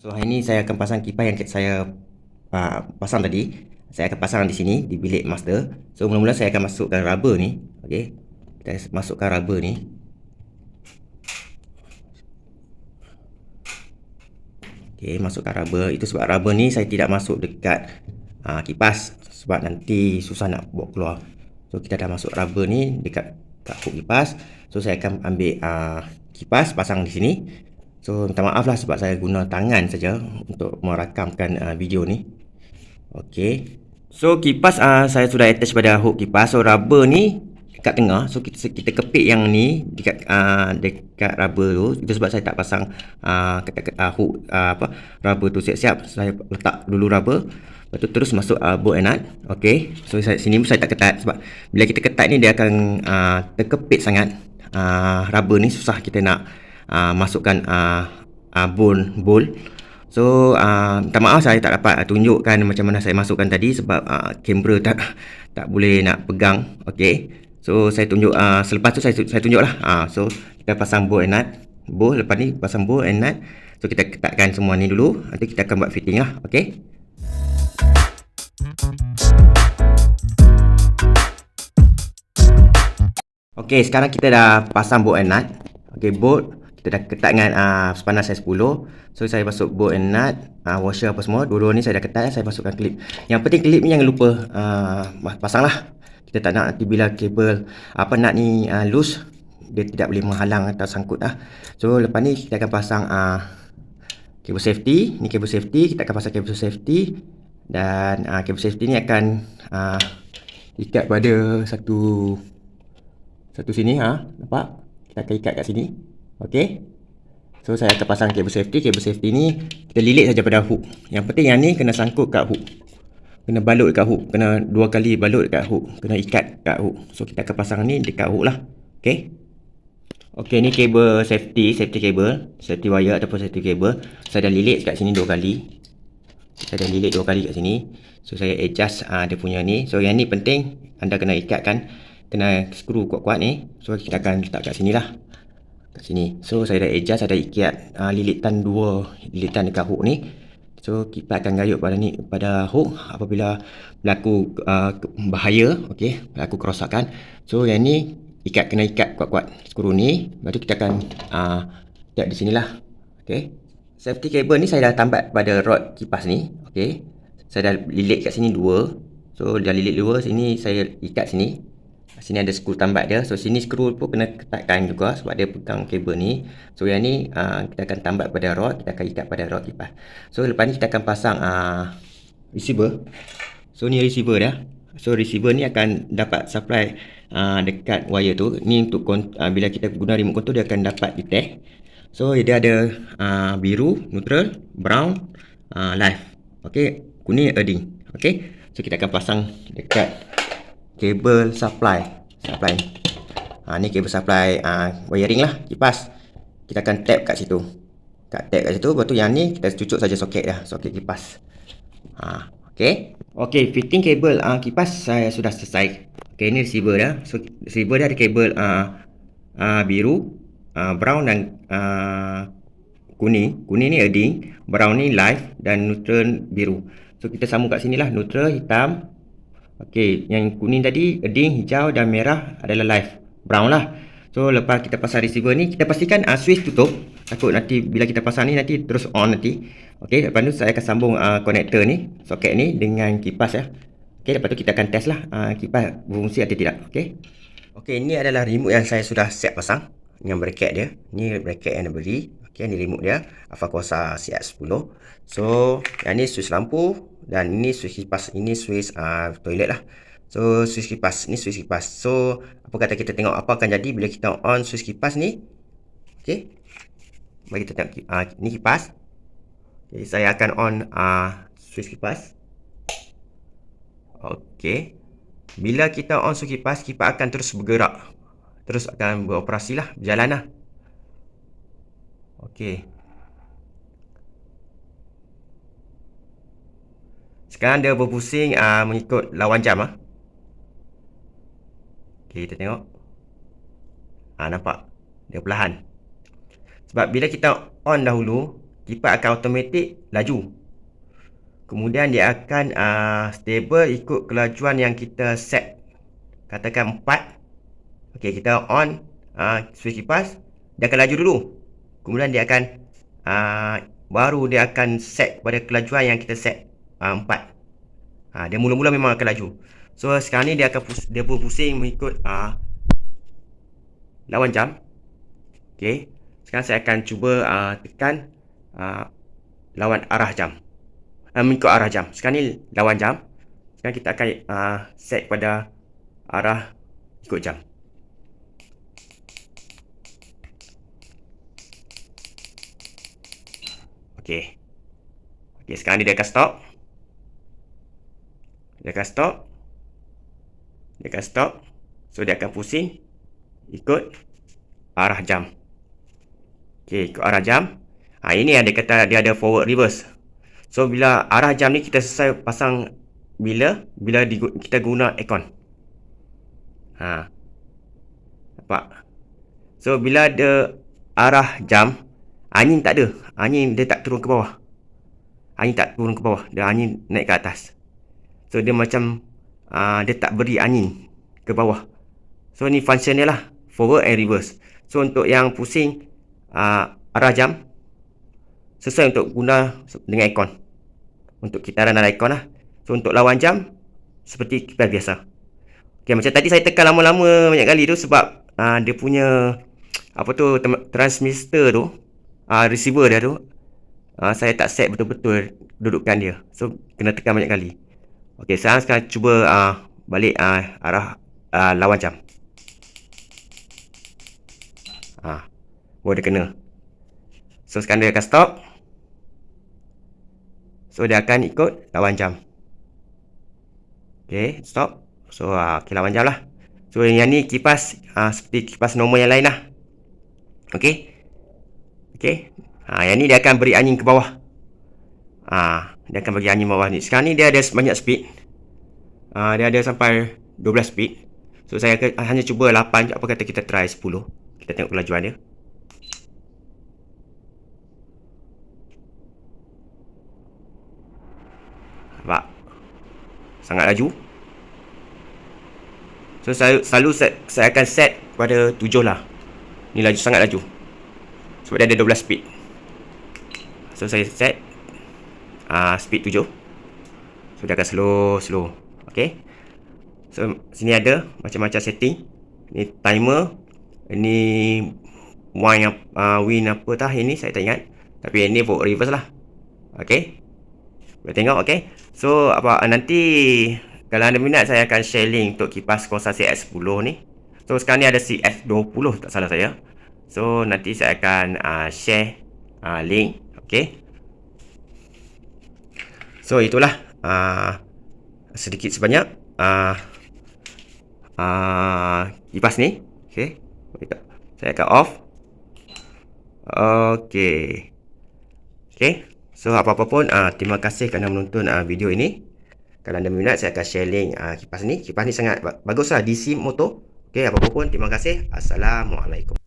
So hari ni saya akan pasang kipas yang saya pasang tadi. Saya akan pasang di sini di bilik master. So mula-mula saya akan masukkan rubber ni. Okey. Kita masukkan rubber ni. Okey, masukkan rubber. Itu sebab rubber ni saya tidak masuk dekat kipas sebab nanti susah nak bawa keluar. So kita dah masuk rubber ni dekat hook kipas. So saya akan ambil kipas pasang di sini. So minta maaf lah sebab saya guna tangan saja untuk merakamkan video ni. Okey. So kipas saya sudah attach pada hook kipas. So rubber ni dekat tengah. So kita kepit yang ni dekat rubber tu. Itu sebab saya tak pasang hook rubber tu siap-siap. Saya letak dulu rubber. Lepas tu terus masuk bolt and nut. Okey. So sini saya tak ketat sebab bila kita ketat ni dia akan terkepit sangat. Rubber ni susah kita nak masukkan bolt. So minta maaf saya tak dapat tunjukkan macam mana saya masukkan tadi sebab kamera tak boleh nak pegang. Okey. So saya tunjuk selepas tu saya tunjuklah. So kita pasang bolt and nut. Lepas ni pasang bolt and nut. So kita ketatkan semua ni dulu. Nanti kita akan buat fitting lah. Okey. Okey, sekarang kita dah pasang bolt and nut. Okey, bolt kita dah ketat dengan spanner size 10. So saya masuk bolt and nut, washer apa semua. Dua-dua ni saya dah ketat. Saya masukkan klip. Yang penting klip ni jangan lupa pasang lah. Kita tak nak nanti bila kabel nut ni loose, dia tidak boleh menghalang atau sangkut lah. So lepas ni kita akan pasang kabel safety. Ni kabel safety. Kita akan pasang kabel safety. Dan kabel safety ni akan ikat pada satu sini. Nampak? Kita akan ikat kat sini. Okey. So saya akan pasang kabel safety. Kabel safety ni kita lilit saja pada hook. Yang penting yang ni kena sangkut kat hook. Kena balut dekat hook. Kena 2 kali balut dekat hook. Kena ikat kat hook. So kita akan pasang ni dekat hook lah. Okey. Okey, ni kabel safety cable, safety wire ataupun safety cable. Saya dah lilit kat sini 2 kali. Saya dah lilit 2 kali kat sini. So saya adjust dia punya ni. So yang ni penting anda kena ikatkan, kena skru kuat-kuat ni. So kita akan letak kat sini lah. Kat sini. So saya dah adjust, saya dah ikat lilitan 2 lilitan dekat hook ni. So kipas akan gayut pada hook apabila berlaku bahaya, okey, berlaku kerosakan. So yang ni kena ikat kuat-kuat skru ni. Lepas tu kita akan ikat di sinilah. Okey. Safety cable ni saya dah tambat pada rod kipas ni. Okey. Saya dah lilit kat sini 2. So dah lilit 2, sini saya ikat sini. Sini ada skru tambat dia. So sini skru pun kena ketatkan juga sebab dia pegang kabel ni. So yang ni kita akan tambat pada rod, kita akan ikat pada rod kipas. So lepas ni kita akan pasang receiver. So ni receiver dia. So receiver ni akan dapat supply dekat wire tu. Ni untuk bila kita guna remote control dia akan dapat detect. So dia ada biru, neutral, brown, live. Okey, kuning earthing. Okey. So kita akan pasang dekat kabel supply. Ni kabel supply wiring lah kipas. Kita akan tap kat situ. Tap kat situ. Lepas tu yang ni kita cucuk saja soket dia, soket kipas. Okey. Okey, fitting kabel kipas saya sudah selesai. Okey, ni receiver dia. So receiver dia ada kabel biru, brown dan kuning. Kuning ni earthing, brown ni live dan neutral biru. So kita sambung kat sini lah, neutral hitam. Okey, yang kuning tadi earthing, hijau dan merah adalah live, brown lah. So lepas kita pasang receiver ni, kita pastikan switch tutup. Takut nanti bila kita pasang ni nanti terus on nanti. Okey, lepas tu saya akan sambung konektor ni, soket ni dengan kipas ya. Okey, lepas tu kita akan test lah kipas berfungsi atau tidak. Okey. Okey, ini adalah remote yang saya sudah siap pasang dengan bracket dia. Ni bracket yang dia beri. Okey, ni remote dia, Alpha Corsa CX10. So, yang ni switch lampu dan ini switch kipas. Ini switch toilet lah. So, switch kipas. Ni switch kipas. So, apa kata kita tengok apa akan jadi bila kita on switch kipas ni. Okey. Bagi kita tengok ni kipas. Okay, saya akan on switch kipas. Okey. Bila kita on switch kipas, kipas akan terus bergerak. Terus akan beroperasi lah, berjalan lah. Okey. Sekarang dia berpusing mengikut lawan jam lah. Okey, kita tengok. Nampak? Dia perlahan. Sebab bila kita on dahulu, kipas akan automatik laju. Kemudian dia akan stable ikut kelajuan yang kita set. Katakan 4. Okey, kita on switch kipas, dia akan laju dulu. Kemudian dia akan baru dia akan set pada kelajuan yang kita set 4. Dia mula-mula memang akan laju. So sekarang ni dia pun pusing mengikut lawan jam. Okey, sekarang saya akan cuba tekan lawan arah jam. Mengikut arah jam. Sekarang ni lawan jam. Sekarang kita akan set pada arah ikut jam. Okey. Okey, sekarang ni dia akan stop. Dia akan stop. Dia akan stop. So dia akan pusing ikut arah jam. Okey, ikut arah jam. Ini yang dia kata dia ada forward reverse. So bila arah jam ni kita selesai pasang bila kita guna aircon. Nampak? So bila ada arah jam, angin tak ada. Angin dia tak turun ke bawah. Angin tak turun ke bawah, dia angin naik ke atas. So dia macam dia tak beri angin ke bawah. So ni function dia lah, forward and reverse. So untuk yang pusing arah jam, sesuai untuk guna dengan aircon. Untuk kitaran dalam aircon lah. So untuk lawan jam, seperti kipas biasa. Okay, macam tadi saya tekan lama-lama banyak kali tu sebab dia punya transmitter tu, receiver dia tu, saya tak set betul-betul dudukan dia. So kena tekan banyak kali. Okay, sekarang cuba balik arah lawan jam. Baru dia kena. So sekarang dia akan stop. So dia akan ikut lawan jam. Okay, stop. So okay, lawan jam lah. So yang ni kipas seperti kipas normal yang lain lah. Okay. Okay. Yang ni dia akan beri angin ke bawah. Dia akan bagi angin bawah ni. Sekarang ni dia ada banyak speed. Dia ada sampai 12 speed. So saya hanya cuba 8 je. Apa kata kita try 10. Kita tengok kelajuan dia. Nampak? Sangat laju. So selalu saya akan set pada 7 lah. Ni laju, sangat laju. Sebab dia ada 12 speed. So saya set speed 7. So dia akan slow. Okay. So sini ada macam-macam setting. Ni timer. Ini wind apa tah ini saya tak ingat. Tapi ini forward reverse lah. Okay. Boleh tengok. Okay. So nanti kalau anda minat saya akan share link untuk kipas Corsair CX10 ni. So sekarang ni ada CX20 tak salah saya. So nanti saya akan share link. Okay. So itulah sedikit sebanyak kipas ni. Okay. Saya akan off. Okay. Okay. So apa-apa pun terima kasih kerana menonton video ini. Kalau anda minat saya akan share link kipas ni. Kipas ni sangat bagus lah, DC motor. Okay, apa-apa pun terima kasih. Assalamualaikum.